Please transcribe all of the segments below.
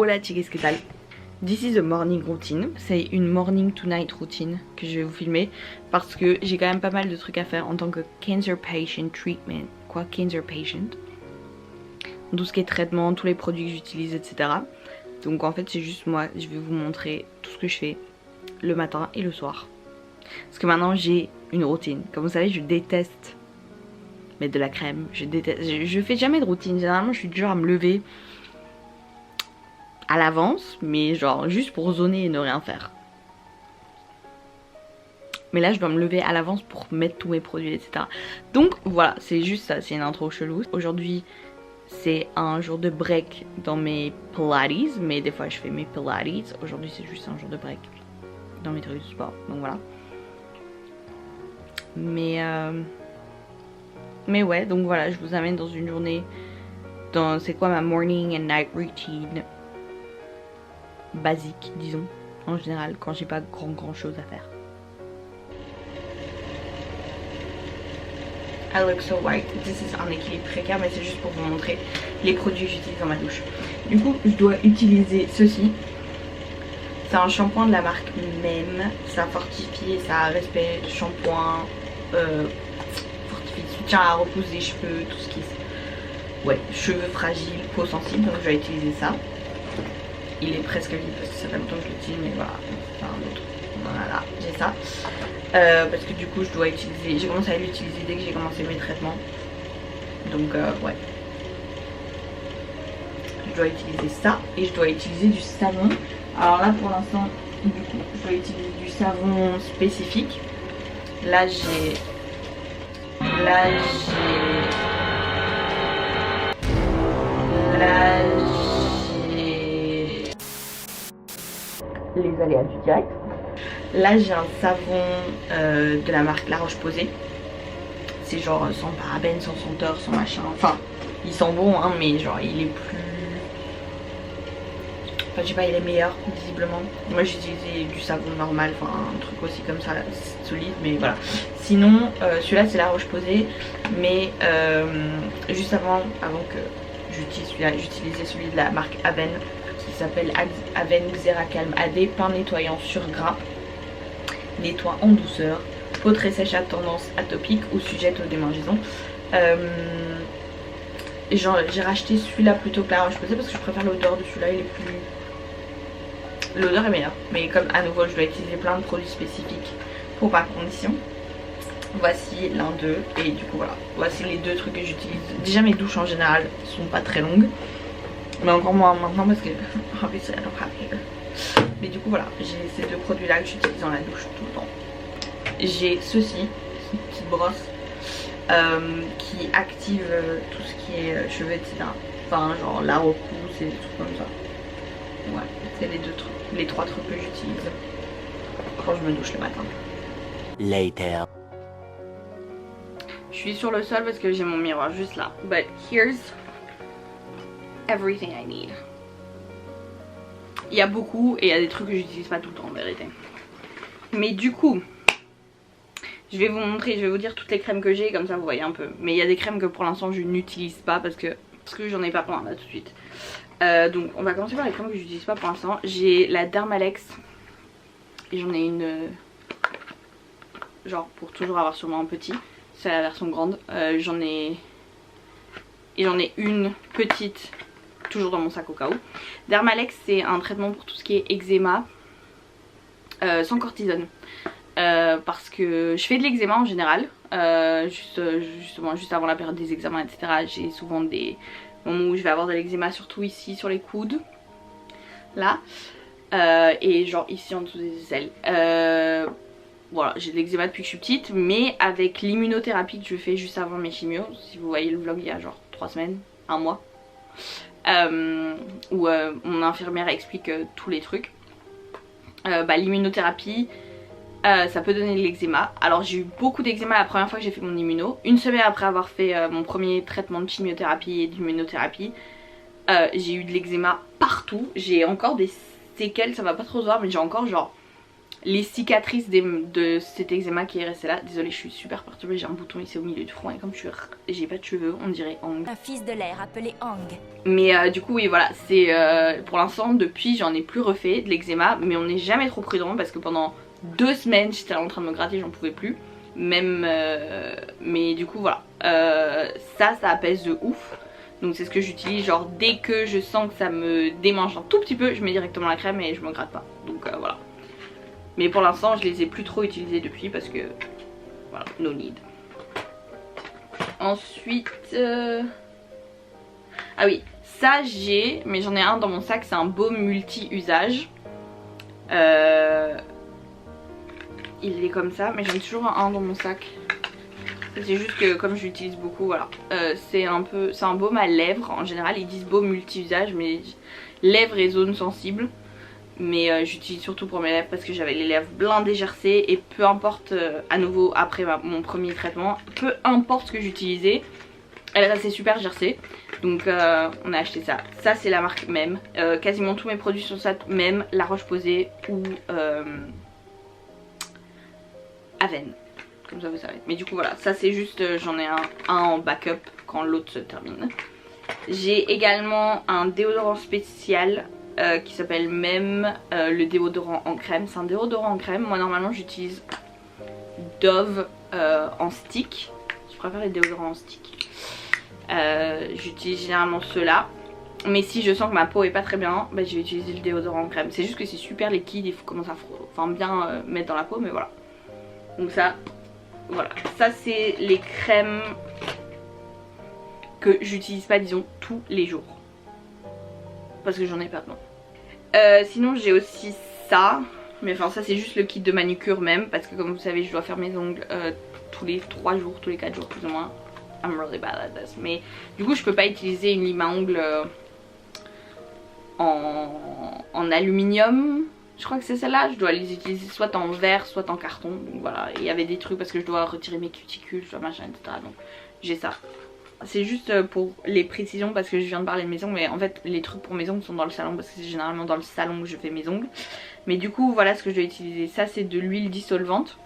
Hola chicas, ¿qué tal? This is a morning routine. C'est une morning to night routine que je vais vous filmer parce que j'ai quand même pas mal de trucs à faire en tant que cancer patient treatment. Quoi, cancer patient? Tout ce qui est traitement, tous les produits que j'utilise, etc. Donc en fait c'est juste moi, je vais vous montrer tout ce que je fais le matin et le soir. Parce que maintenant j'ai une routine. Comme vous savez, je déteste mettre de la crème. Je déteste. Je fais jamais de routine. Généralement je suis du genre à me lever à l'avance, mais genre juste pour zoner et ne rien faire. Mais là je dois me lever à l'avance pour mettre tous mes produits, etc. Donc voilà, c'est juste ça, c'est une intro chelou. Aujourd'hui c'est un jour de break dans mes pilates, mais des fois je fais mes pilates. Aujourd'hui c'est juste un jour de break dans mes trucs de sport, donc voilà. Mais ouais, donc voilà, je vous amène dans une journée, dans c'est quoi ma morning and night routine basique, disons, en général, quand j'ai pas grand chose à faire. I look so white. This is un équilibre précaire, mais c'est juste pour vous montrer les produits que j'utilise dans ma douche. Du coup, je dois utiliser ceci. C'est un shampoing de la marque Même. Ça fortifie, ça respect shampoing, fortifie, soutien à la repousse des cheveux, tout ce qui est... Ouais, cheveux fragiles, peau sensible, donc je vais utiliser ça. Il est presque vide parce que ça fait longtemps que je l'utilise, mais voilà, c'est un autre. Voilà, j'ai ça. Parce que du coup je dois utiliser, j'ai commencé à l'utiliser dès que j'ai commencé mes traitements. Donc ouais. Je dois utiliser ça et je dois utiliser du savon. Alors là pour l'instant, du coup, je dois utiliser du savon spécifique. Là j'ai les aléas du direct. Là j'ai un savon de la marque La Roche-Posay. C'est genre sans parabènes, sans senteur, sans machin. Enfin, il sent bon hein, mais genre il est plus... Enfin je sais pas, il est meilleur visiblement. Moi j'ai utilisé du savon normal, enfin un truc aussi comme ça, solide, mais voilà. Sinon celui-là c'est La Roche-Posay, mais juste avant que j'utilise celui-là, j'utilisais celui de la marque Aven qui s'appelle Aven Xeracalm AD, pain nettoyant sur gras. Nettoie en douceur, peau très sèche à tendance atopique ou sujette aux démangeaisons. J'ai racheté celui-là plutôt que La Roche-Posay parce que je préfère l'odeur de celui-là, il est plus... L'odeur est meilleure, mais comme à nouveau je dois utiliser plein de produits spécifiques pour ma condition. Voici l'un d'eux et du coup voilà, voici les deux trucs que j'utilise. Déjà mes douches en général sont pas très longues, mais encore moins maintenant parce que obviously I don't have hair. Mais du coup voilà, j'ai ces deux produits là que j'utilise dans la douche tout le temps. J'ai ceci, une petite brosse qui active tout ce qui est cheveux etc. Enfin genre la repousse et des trucs comme ça. Ouais, c'est les trois trucs que j'utilise quand je me douche le matin. Later. Je suis sur le sol parce que j'ai mon miroir juste là. But here's everything I need. Il y a beaucoup et il y a des trucs que j'utilise pas tout le temps en vérité. Mais du coup, je vais vous montrer, je vais vous dire toutes les crèmes que j'ai, comme ça vous voyez un peu. Mais il y a des crèmes que pour l'instant je n'utilise pas parce que j'en ai pas plein là tout de suite. Donc on va commencer par les crèmes que j'utilise pas pour l'instant. J'ai la Dermalex et j'en ai une genre pour toujours avoir sur moi un petit. C'est la version grande. J'en ai une petite toujours dans mon sac au cas où. Dermalex c'est un traitement pour tout ce qui est eczéma sans cortisone. Parce que je fais de l'eczéma en général, justement juste avant la période des examens etc. J'ai souvent des moments où je vais avoir de l'eczéma, surtout ici sur les coudes, là, et genre ici en dessous des aisselles. Voilà, j'ai de l'eczéma depuis que je suis petite, mais avec l'immunothérapie que je fais juste avant mes chimios, si vous voyez le vlog il y a genre 3 semaines, 1 mois, où mon infirmière explique tous les trucs, l'immunothérapie ça peut donner de l'eczéma. Alors j'ai eu beaucoup d'eczéma la première fois que j'ai fait mon immuno. Une semaine après avoir fait mon premier traitement de chimiothérapie et d'immunothérapie, j'ai eu de l'eczéma partout. J'ai encore des séquelles, ça va pas trop se voir, mais j'ai encore genre les cicatrices de cet eczéma qui est resté là. Désolée, je suis super perturbée, j'ai un bouton ici au milieu du front et comme j'ai pas de cheveux, on dirait Hang. Un fils de l'air appelé Hang. Mais du coup oui voilà, c'est pour l'instant depuis j'en ai plus refait de l'eczéma, mais on n'est jamais trop prudent parce que pendant 2 semaines j'étais en train de me gratter, j'en pouvais plus. Même mais du coup voilà, ça apaise de ouf. Donc c'est ce que j'utilise, genre dès que je sens que ça me démange un tout petit peu, je mets directement la crème et je me gratte pas. Donc voilà. Mais pour l'instant je les ai plus trop utilisés depuis parce que voilà, no need. Ensuite ah oui, ça j'ai, mais j'en ai un dans mon sac, c'est un baume multi-usage. Il est comme ça, mais j'en ai toujours un dans mon sac. C'est juste que comme je l'utilise beaucoup, voilà. C'est un baume à lèvres, en général ils disent baume multi-usage, mais lèvres et zones sensibles. Mais j'utilise surtout pour mes lèvres parce que j'avais les lèvres blindées gercées. Et peu importe, à nouveau après mon premier traitement, peu importe ce que j'utilisais, elle restait super gercée. Donc on a acheté ça. Ça c'est la marque Même. Quasiment tous mes produits sont ça Même, La Roche-Posay ou Aven. Comme ça vous savez. Mais du coup voilà, ça c'est juste, j'en ai un en backup quand l'autre se termine. J'ai également un déodorant spécial qui s'appelle Même le déodorant en crème. C'est un déodorant en crème. Moi normalement j'utilise Dove en stick. Je préfère les déodorants en stick. J'utilise généralement ceux-là. Mais si je sens que ma peau est pas très bien, bah, je vais utiliser le déodorant en crème. C'est juste que c'est super liquide, il faut commencer à bien mettre dans la peau, mais voilà. Donc ça, voilà. Ça c'est les crèmes que j'utilise pas disons tous les jours. Parce que j'en ai pas besoin. Sinon j'ai aussi ça. Mais enfin ça c'est juste le kit de manucure même. Parce que comme vous savez je dois faire mes ongles tous les 3 jours, tous les 4 jours plus ou moins. I'm really bad at this. Mais du coup je peux pas utiliser une lime à ongles en aluminium. Je crois que c'est celle-là. Je dois les utiliser soit en verre soit en carton. Donc voilà, il y avait des trucs parce que je dois retirer mes cuticules, machin, etc. Donc j'ai ça. C'est juste pour les précisions parce que je viens de parler de mes ongles. Mais en fait les trucs pour mes ongles sont dans le salon parce que c'est généralement dans le salon que je fais mes ongles. Mais du coup voilà ce que je vais utiliser. Ça c'est de l'huile dissolvante.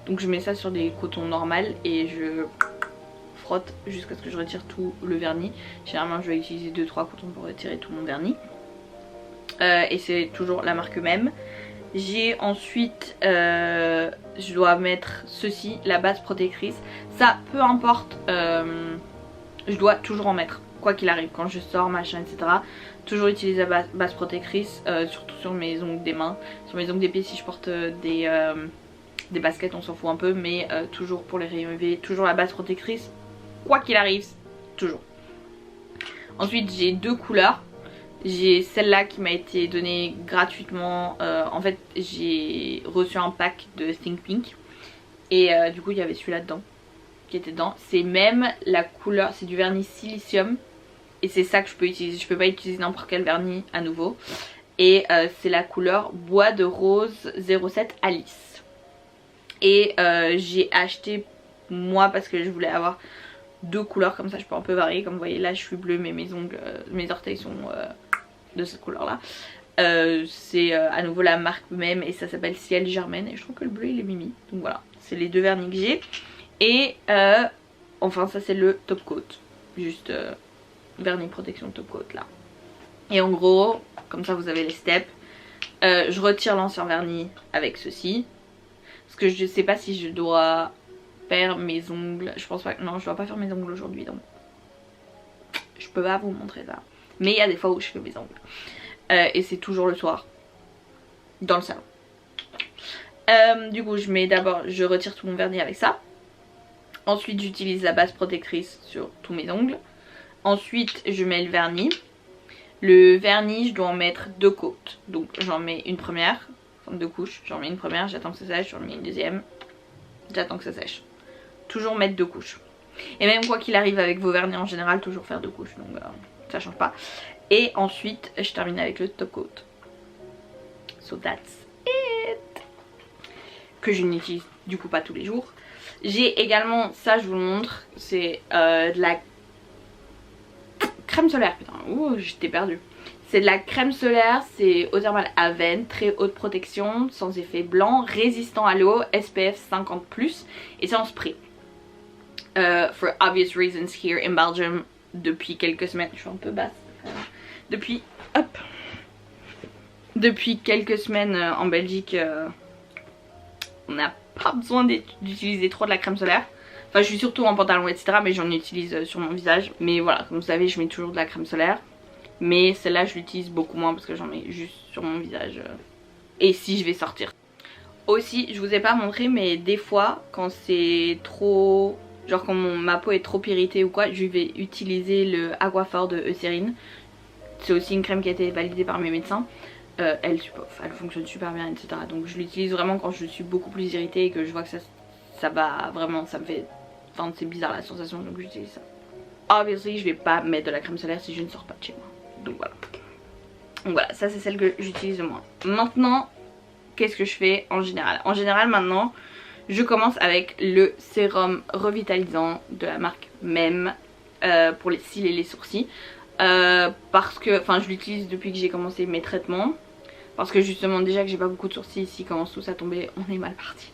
Donc je mets ça sur des cotons normales et je frotte jusqu'à ce que je retire tout le vernis. Généralement je vais utiliser 2-3 cotons pour retirer tout mon vernis. Et c'est toujours la marque Même. J'ai ensuite je dois mettre ceci, la base protectrice. Ça peu importe, je dois toujours en mettre quoi qu'il arrive quand je sors machin etc. Toujours utiliser la base protectrice, surtout sur mes ongles des mains. Sur mes ongles des pieds si je porte des baskets on s'en fout un peu. Mais toujours pour les rayons UV, toujours la base protectrice quoi qu'il arrive, toujours. Ensuite j'ai 2 couleurs. J'ai celle-là qui m'a été donnée gratuitement. En fait j'ai reçu un pack de Think Pink. Et du coup il y avait celui-là dedans qui était dedans. C'est Même la couleur, c'est du vernis silicium. Et c'est ça que je peux utiliser. Je peux pas utiliser n'importe quel vernis à nouveau. Et c'est la couleur Bois de Rose 07 Alice. Et j'ai acheté moi parce que je voulais avoir 2 couleurs comme ça je peux un peu varier. Comme vous voyez là je suis bleue mais mes ongles, mes orteils sont de cette couleur là. C'est à nouveau la marque Même et ça s'appelle Ciel Germaine. Et je trouve que le bleu il est mimi. Donc voilà, c'est les 2 vernis que j'ai. Et enfin ça c'est le top coat. Juste vernis protection top coat là. Et en gros comme ça vous avez les steps. Je retire l'ancien vernis avec ceci. Parce que je sais pas si je dois faire mes ongles. Je pense pas, non je dois pas faire mes ongles aujourd'hui donc je peux pas vous montrer ça. Mais il y a des fois où je fais mes ongles. Et c'est toujours le soir dans le salon. Du coup je mets d'abord, je retire tout mon vernis avec ça. Ensuite j'utilise la base protectrice sur tous mes ongles. Ensuite je mets le vernis. Le vernis je dois en mettre 2 côtes. Donc j'en mets une première, enfin 2 couches. J'en mets une première, j'attends que ça sèche, j'en mets une deuxième, j'attends que ça sèche. Toujours mettre 2 couches. Et même quoi qu'il arrive avec vos vernis en général, toujours faire 2 couches. Donc ça change pas. Et ensuite je termine avec le top coat. So that's it. Que je n'utilise du coup pas tous les jours. J'ai également, ça je vous le montre, c'est de la crème solaire, putain, ouh j'étais perdue. C'est de la crème solaire, c'est eau thermale Aven, très haute protection, sans effet blanc, résistant à l'eau, SPF 50+, et c'est en spray. For obvious reasons here in Belgium, depuis quelques semaines, je suis un peu basse, depuis quelques semaines en Belgique, on n'a pas besoin d'utiliser trop de la crème solaire. Enfin je suis surtout en pantalon etc, mais j'en utilise sur mon visage. Mais voilà, comme vous savez je mets toujours de la crème solaire. Mais celle-là je l'utilise beaucoup moins parce que j'en mets juste sur mon visage. Et si je vais sortir. Aussi je vous ai pas montré mais des fois quand c'est trop... Genre quand ma peau est trop irritée ou quoi, je vais utiliser le Aquaphor de Eucérine. C'est aussi une crème qui a été validée par mes médecins. Elle fonctionne super bien etc. Donc je l'utilise vraiment quand je suis beaucoup plus irritée et que je vois que ça va vraiment, ça me fait... Enfin c'est bizarre la sensation, donc j'utilise ça. Obviously je vais pas mettre de la crème solaire si je ne sors pas de chez moi. Donc voilà, ça c'est celle que j'utilise le moins. Maintenant, qu'est-ce que je fais en général? En général maintenant, je commence avec le sérum revitalisant de la marque Mem pour les cils et les sourcils. Parce que, enfin je l'utilise depuis que j'ai commencé mes traitements. Parce que justement déjà que j'ai pas beaucoup de sourcils, ici commence tous à tomber, on est mal parti.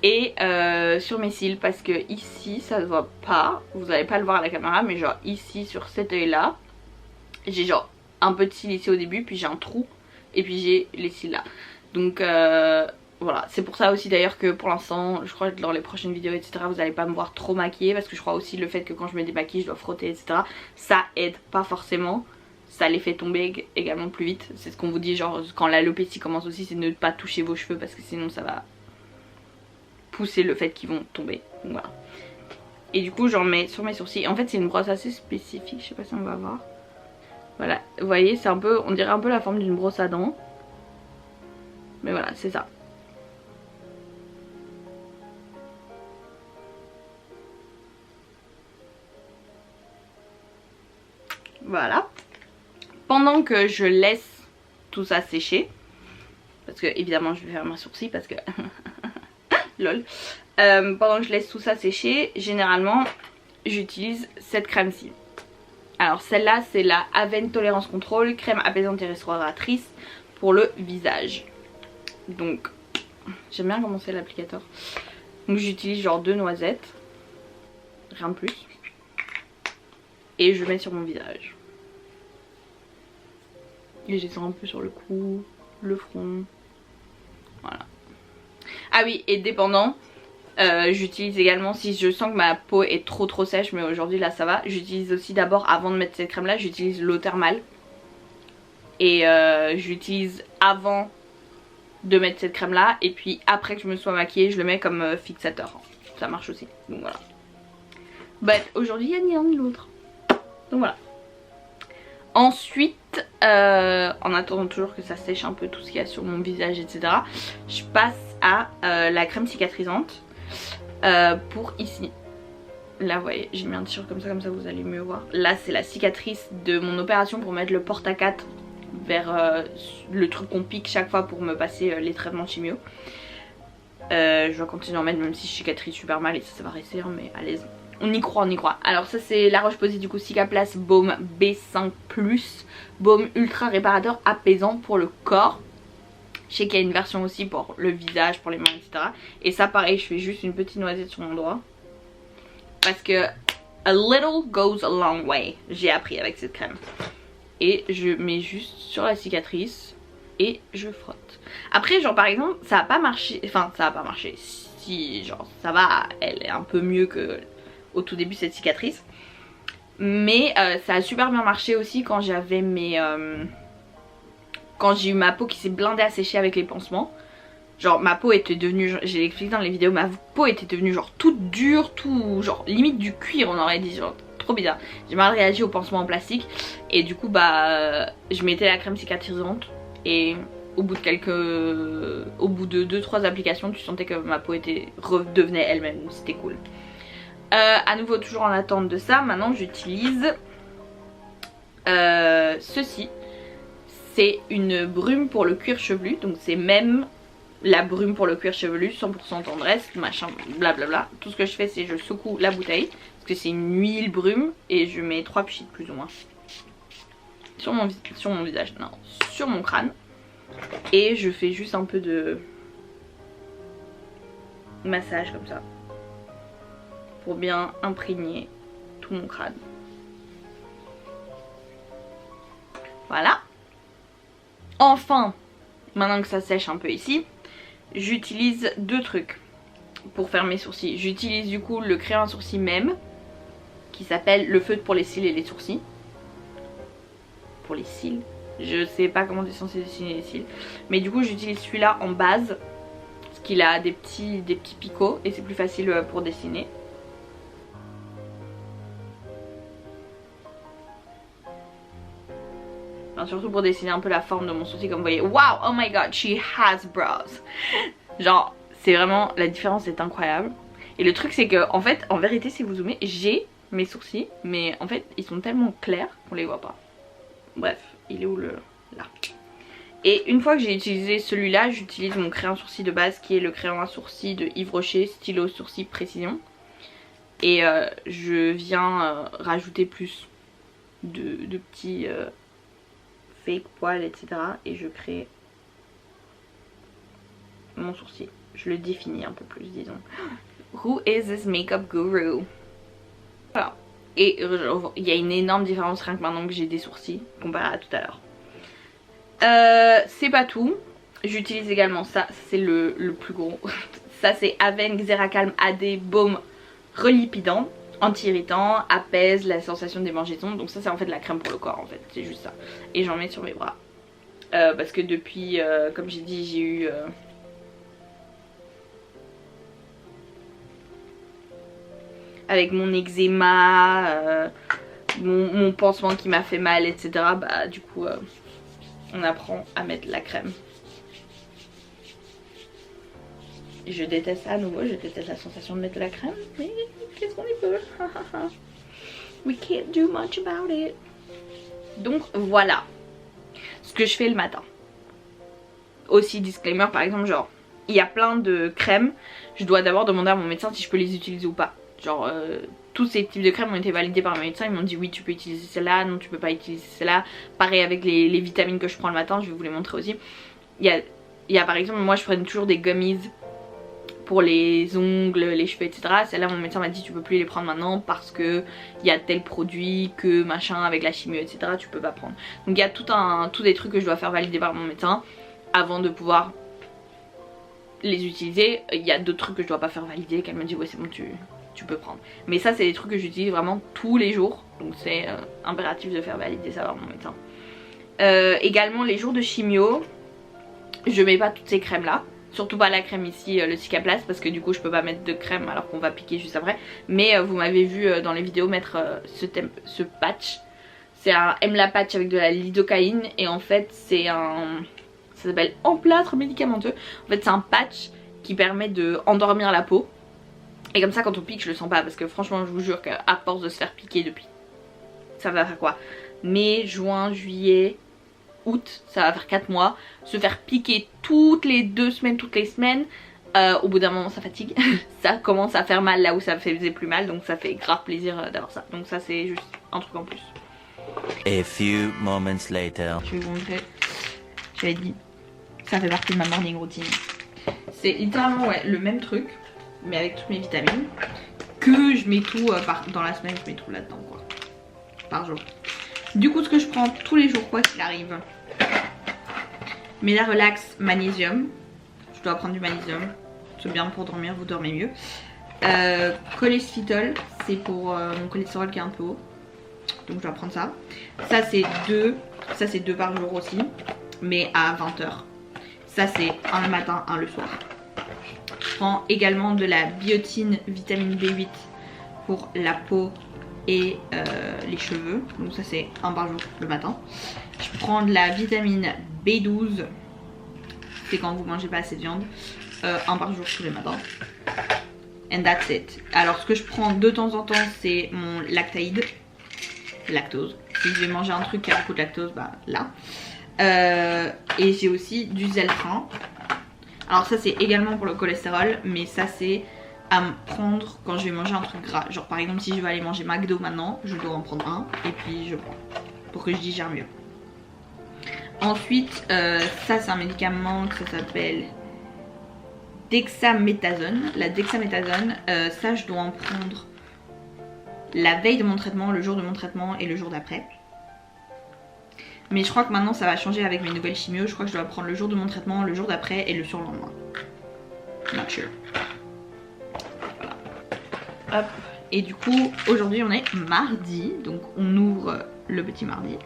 Et sur mes cils parce que ici ça se voit pas, vous allez pas le voir à la caméra, mais genre ici sur cet œil là, j'ai genre un peu de cils ici au début, puis j'ai un trou et puis j'ai les cils là. Donc voilà, c'est pour ça aussi d'ailleurs que pour l'instant, je crois que dans les prochaines vidéos etc, vous allez pas me voir trop maquillée, parce que je crois aussi le fait que quand je me démaquille je dois frotter etc, ça aide pas forcément. Ça les fait tomber également plus vite. C'est ce qu'on vous dit, genre quand l'alopécie commence aussi, c'est de ne pas toucher vos cheveux parce que sinon ça va pousser le fait qu'ils vont tomber. Donc voilà. Et du coup j'en mets sur mes sourcils. En fait c'est une brosse assez spécifique, je sais pas si on va voir. Voilà, vous voyez c'est un peu, on dirait un peu la forme d'une brosse à dents. Mais voilà, c'est ça. Voilà. Pendant que je laisse tout ça sécher, parce que évidemment je vais faire ma sourcil parce que lol. Pendant que je laisse tout ça sécher, généralement j'utilise cette crème-ci. Alors celle-là c'est la Aven Tolérance Contrôle, crème apaisante et restauratrice pour le visage. Donc j'aime bien comment c'est l'applicateur. Donc j'utilise genre 2 noisettes, rien de plus. Et je mets sur mon visage. Et j'essaie un peu sur le cou, le front. Voilà. Ah oui, et dépendant, j'utilise également, si je sens que ma peau est trop sèche, mais aujourd'hui là ça va, j'utilise aussi d'abord, avant de mettre cette crème là, j'utilise l'eau thermale. Et j'utilise avant de mettre cette crème là, et puis après que je me sois maquillée, je le mets comme fixateur. Ça marche aussi, donc voilà. Bah aujourd'hui il n'y a ni l'un ni l'autre. Donc voilà. Ensuite, en attendant toujours que ça sèche un peu tout ce qu'il y a sur mon visage etc, je passe à la crème cicatrisante pour ici. Là vous voyez, j'ai mis un t-shirt comme ça vous allez mieux voir. Là c'est la cicatrice de mon opération pour mettre le porte-à-4 vers le truc qu'on pique chaque fois pour me passer les traitements chimio. Je vais continuer à en mettre même si je cicatrise super mal et ça va rester hein, mais allez, on y croit, on y croit. Alors ça c'est la Roche-Posay du coup Cicaplast Baume B5+, baume ultra réparateur apaisant pour le corps. Je sais qu'il y a une version aussi pour le visage, pour les mains etc. Et ça pareil, je fais juste une petite noisette sur mon doigt. Parce que a little goes a long way, j'ai appris avec cette crème. Et je mets juste sur la cicatrice et je frotte. Après genre par exemple ça a pas marché, enfin ça a pas marché, si genre ça va, elle est un peu mieux que au tout début cette cicatrice. Mais ça a super bien marché aussi quand j'avais mes... quand j'ai eu ma peau qui s'est blindée à sécher avec les pansements. Genre ma peau était devenue, j'ai expliqué dans les vidéos, ma peau était devenue genre toute dure, tout genre limite du cuir on aurait dit, genre trop bizarre. J'ai mal réagi au pansement en plastique et du coup bah je mettais la crème cicatrisante et au bout de 2-3 applications tu sentais que ma peau redevenait elle-même, c'était cool. À nouveau toujours en attente de ça, maintenant j'utilise ceci. C'est une brume pour le cuir chevelu, donc c'est même la brume pour le cuir chevelu, 100% tendresse, machin, blablabla. Tout ce que je fais c'est je secoue la bouteille, parce que c'est une huile brume, et je mets 3 pchits plus ou moins. sur mon visage, non, sur mon crâne. Et je fais juste un peu de massage comme ça pour bien imprégner tout mon crâne. Voilà. Enfin, maintenant que ça sèche un peu ici, j'utilise 2 trucs pour faire mes sourcils. J'utilise du coup le crayon à sourcils même qui s'appelle le feutre pour les cils et les sourcils. Pour les cils, je sais pas comment t'es censé dessiner les cils, mais du coup j'utilise celui-là en base parce qu'il a des petits picots et c'est plus facile pour dessiner. Enfin, surtout pour dessiner un peu la forme de mon sourcil, comme vous voyez. Wow, oh my god, she has brows. Genre, c'est vraiment, la différence est incroyable. Et le truc c'est que en fait, en vérité, si vous zoomez, j'ai mes sourcils, mais en fait ils sont tellement clairs qu'on les voit pas. Bref, il est où le... là. Et une fois que j'ai utilisé celui-là, j'utilise mon crayon sourcil de base qui est le crayon à sourcils de Yves Rocher, stylo sourcil précision. Et je viens rajouter plus de petits fake poils, etc. Et je crée mon sourcil. Je le définis un peu plus, disons. Who is this makeup guru? Voilà. Et il y a une énorme différence rien que maintenant que j'ai des sourcils comparé à tout à l'heure. C'est pas tout. J'utilise également ça, c'est le plus gros. Ça c'est Avène Xéracalm AD Baume Relipidant, anti-irritant, apaise la sensation des démangeaisons. Donc ça c'est en fait de la crème pour le corps en fait, c'est juste ça. Et j'en mets sur mes bras. Parce que depuis, comme j'ai dit, j'ai eu... avec mon eczéma, mon pansement qui m'a fait mal, etc. Bah du coup on apprend à mettre la crème. Je déteste ça à nouveau, je déteste la sensation de mettre la crème, mais qu'est-ce qu'on y peut? We can't do much about it. Donc voilà ce que je fais le matin. Aussi disclaimer, par exemple, genre il y a plein de crèmes, je dois d'abord demander à mon médecin si je peux les utiliser ou pas. Genre tous ces types de crèmes ont été validés par mes médecins, ils m'ont dit oui tu peux utiliser celle-là, non tu peux pas utiliser celle-là. Pareil avec les vitamines que je prends le matin, je vais vous les montrer aussi. Il y a par exemple, moi je prends toujours des gummies pour les ongles, les cheveux, etc. Celle-là mon médecin m'a dit tu peux plus les prendre maintenant parce que il y a tel produit que machin avec la chimio, etc. tu peux pas prendre. Donc il y a tout des trucs que je dois faire valider par mon médecin avant de pouvoir les utiliser. Il y a d'autres trucs que je dois pas faire valider, qu'elle me dit ouais c'est bon tu peux prendre. Mais ça c'est des trucs que j'utilise vraiment tous les jours. Donc c'est impératif de faire valider ça par mon médecin. Également les jours de chimio, je mets pas toutes ces crèmes là. Surtout pas la crème ici, le Cicaplast, parce que du coup je peux pas mettre de crème alors qu'on va piquer juste après. Mais vous m'avez vu dans les vidéos mettre ce patch. C'est un Emla patch avec de la lidocaïne. Et en fait c'est un... ça s'appelle emplâtre médicamenteux. En fait c'est un patch qui permet de endormir la peau. Et comme ça quand on pique je le sens pas, parce que franchement je vous jure qu'à force de se faire piquer depuis, ça va faire quoi, mai, juin, juillet, août, ça va faire 4 mois, se faire piquer toutes les 2 semaines, toutes les semaines, au bout d'un moment ça fatigue. Ça commence à faire mal là où ça faisait plus mal, donc ça fait grave plaisir d'avoir ça. Donc ça c'est juste un truc en plus. A few moments later. Je vais vous montrer, j'avais dit, ça fait partie de ma morning routine. C'est littéralement ouais, le même truc, mais avec toutes mes vitamines, que je mets tout dans la semaine, je mets tout là-dedans quoi, par jour. Du coup ce que je prends tous les jours quoi qu'il arrive, Mela Relax Magnésium, je dois prendre du magnésium, c'est bien pour dormir, vous dormez mieux. Cholestérol, c'est pour mon cholestérol qui est un peu haut, donc je dois prendre ça. Ça c'est 2 par jour aussi, mais à 20 h. Ça c'est un le matin, un le soir. Je prends également de la biotine vitamine B8 pour la peau et les cheveux, donc ça c'est un par jour le matin. Je prends de la vitamine B12, c'est quand vous mangez pas assez de viande, un par jour tous les matins. And that's it. Alors ce que je prends de temps en temps c'est mon lactaïde, lactose. Si je vais manger un truc qui a beaucoup de lactose, bah là. Et j'ai aussi du Zeltrin. Alors ça c'est également pour le cholestérol, mais ça c'est à me prendre quand je vais manger un truc gras. Genre par exemple si je vais aller manger McDo maintenant, je dois en prendre un et puis je prends pour que je digère mieux. Ensuite, ça c'est un médicament que ça s'appelle dexaméthasone. La dexaméthasone, ça je dois en prendre la veille de mon traitement, le jour de mon traitement et le jour d'après. Mais je crois que maintenant ça va changer avec mes nouvelles chimios. Je crois que je dois prendre le jour de mon traitement, le jour d'après et le surlendemain. Not sure. Voilà. Hop. Et du coup, aujourd'hui on est mardi, donc on ouvre le petit mardi.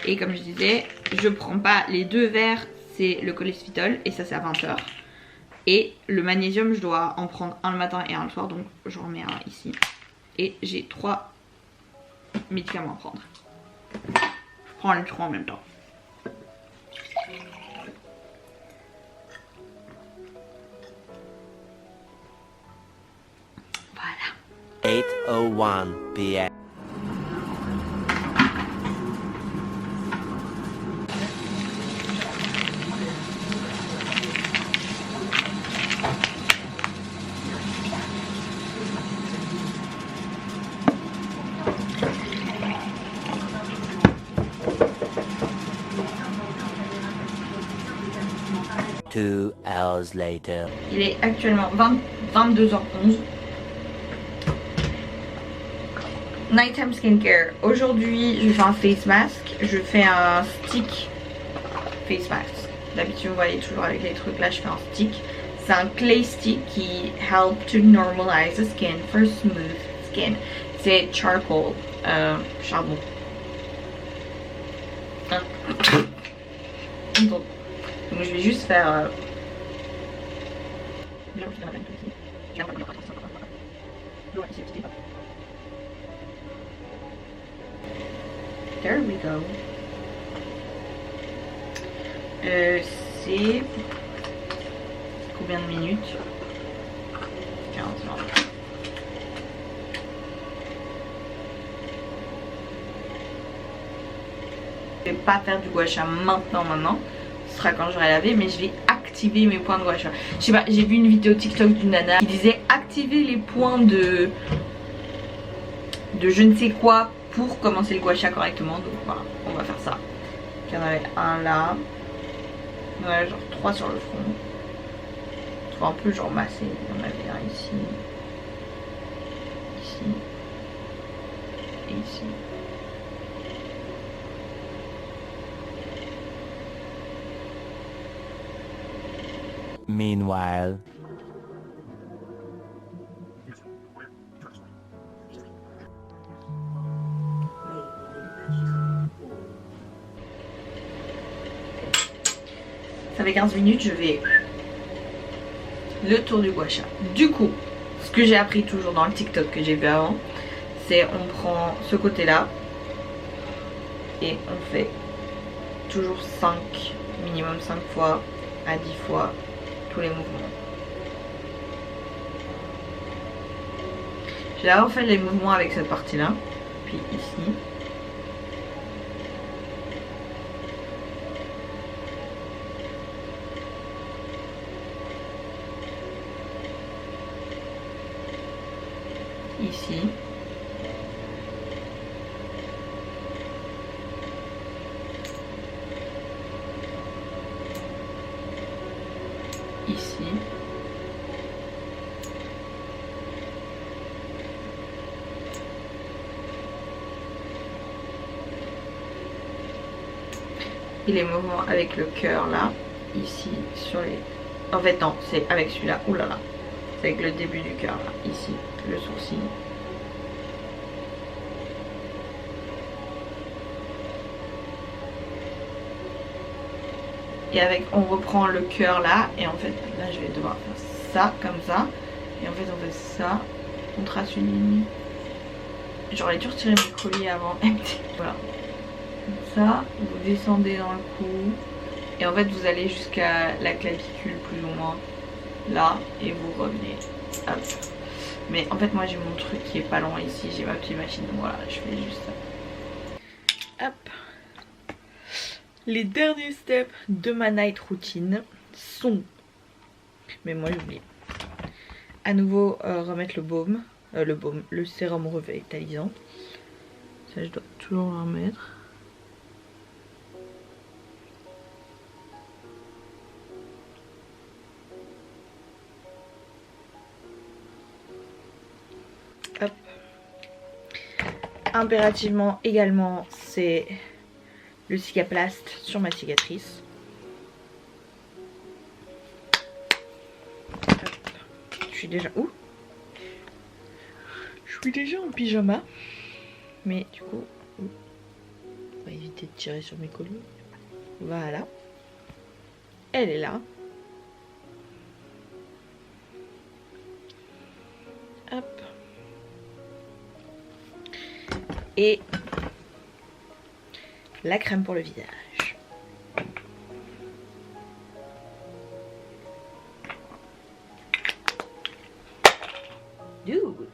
Et comme je disais, je prends pas les 2 verres, c'est le cholestérol et ça c'est à 20h. Et le magnésium, je dois en prendre un le matin et un le soir, donc j'en remets un ici. Et j'ai 3 médicaments à prendre. Je prends les 3 en même temps. Voilà. 8:01 p.m. Two hours later. Il est actuellement 22h11. Nighttime skincare. Aujourd'hui, je fais un face mask. Je fais un stick face mask. D'habitude, vous voyez toujours avec les trucs. Là, je fais un stick. C'est un clay stick qui help to normalize the skin for smooth skin. C'est charcoal, charbon. Donc je vais juste faire there we go. C'est combien de minutes? 40 minutes. Je vais pas faire du gua sha maintenant, ce sera quand j'aurai lavé, mais je vais activer mes points de gua sha. Je sais pas, j'ai vu une vidéo TikTok d'une nana qui disait activer les points de je ne sais quoi pour commencer le gua sha correctement. Donc voilà, on va faire ça. Il y en avait un là, ouais, genre 3 sur le front. Faut un peu genre masser. Il y en avait un ici, ici et ici. Meanwhile. Ça fait 15 minutes, je vais le tour du gua sha. Du coup, ce que j'ai appris toujours dans le TikTok que j'ai vu avant, c'est on prend ce côté là et on fait toujours 5, minimum 5 fois à 10 fois tous les mouvements. J'ai d'abord fait les mouvements avec cette partie là, puis ici. Ici. Ici. Et les mouvements avec le cœur là, ici sur les... En fait non, c'est avec celui-là, oulala. C'est avec le début du cœur là, ici, le sourcil. Et avec, on reprend le cœur là, et en fait là je vais devoir faire ça comme ça. Et en fait on fait ça, on trace une ligne. J'aurais dû retirer mes colliers avant. Voilà. Comme ça, vous descendez dans le cou. Et en fait vous allez jusqu'à la clavicule plus ou moins. Là, et vous revenez. Hop. Mais en fait moi j'ai mon truc qui est pas loin ici, j'ai ma petite machine. Voilà, je fais juste ça. Hop. Les derniers steps de ma night routine sont... Mais moi j'ai oublié. À nouveau remettre le baume. Le sérum revitalisant. Ça je dois toujours le remettre. Hop. Impérativement également, c'est le Cicaplast sur ma cicatrice. Hop. Je suis déjà... Ouh. Je suis déjà en pyjama. Mais du coup... On va éviter de tirer sur mes colliers. Voilà. Elle est là. Hop. Et la crème pour le visage. Dude.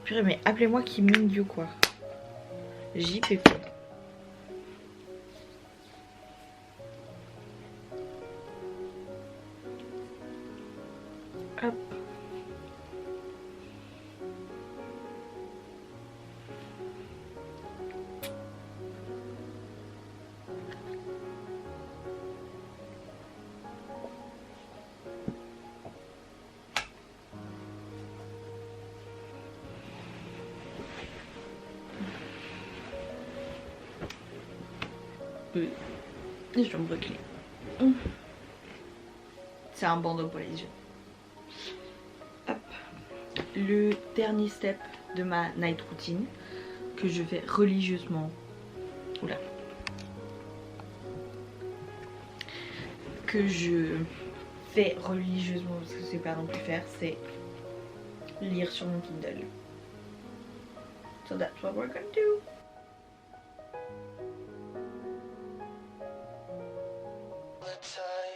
Purée, mais appelez-moi Kim Min-gyu quoi. JPP. Hop. Je dois me recler. C'est un bandeau pour les yeux. Hop. Le dernier step de ma night routine que je fais religieusement. Oula. Que je fais religieusement parce que c'est pas non plus faire, c'est lire sur mon Kindle. So that's what we're gonna do. The time